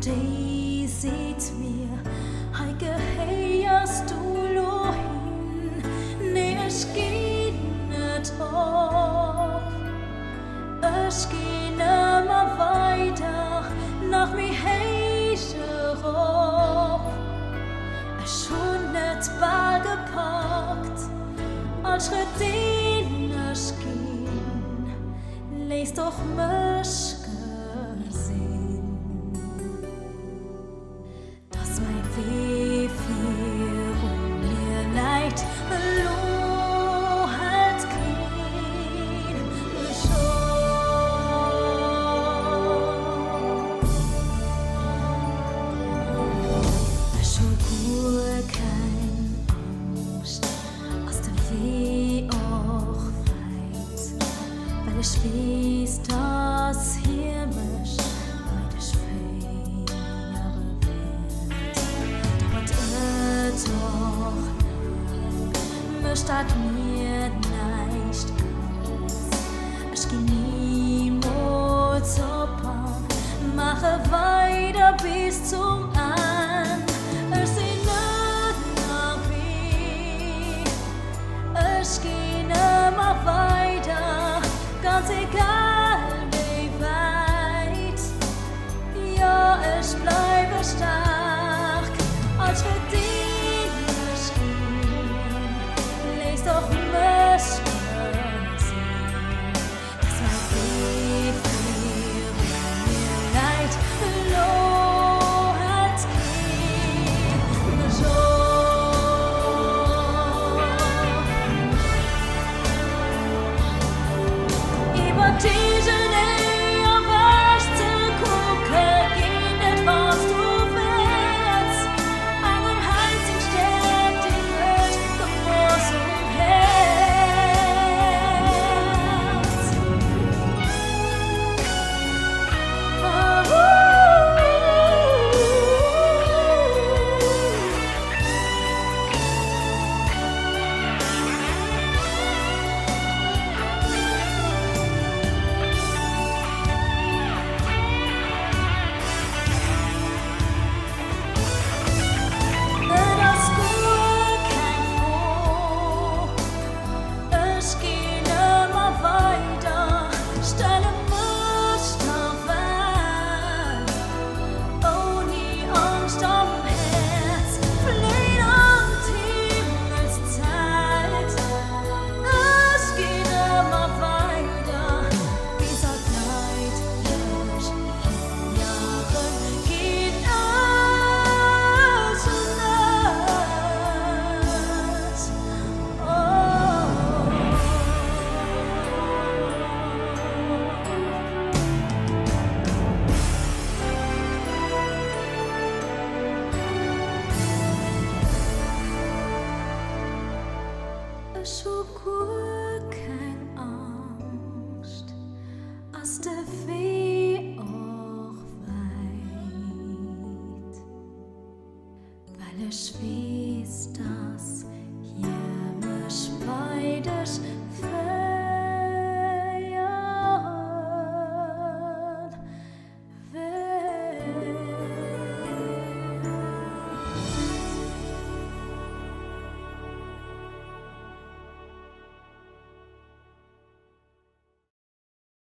die sieht mir, heike heierst du lo hin, nee, ich geh nicht auf, ich geh nimmer weiter, nach mir heische rauf, ich schon nicht bald gepackt, als Schritt den ich gehen, lest doch mich gesehen, dass mein Weg für mir leid, lo hat kein schon gut kein Angst, aus dem Weg auch weit, weil ich weiß, dass hier mich heute schwer wird. Dauert es doch lang, mir statt mir nicht aus. Ich geh niemals opfern, mache weiter bis zum An. Ich seh nicht nach wie, ich geh nimmer weiter, ganz egal wie weit. Ja, ich bleibe stark, als für den ich gehen, lest doch mich gesehen, dass mein Weg für mir leid, lo hat kein Schon. Über diese Nähe was zu gucken, geht nicht, was du willst. An dem Hals steckt die Welt, groß und Herz. Das gut kein Froh, ich geh nimmer weiter, stelle mich drauf an, ohne Angst am Herz, flieh am Himmelszeit. Ich geh nimmer weiter, bis auf leidlich Jahren geht alles und alles. Ich hab gut kein Angst, aus der Weh auch weit, weil ich weiß,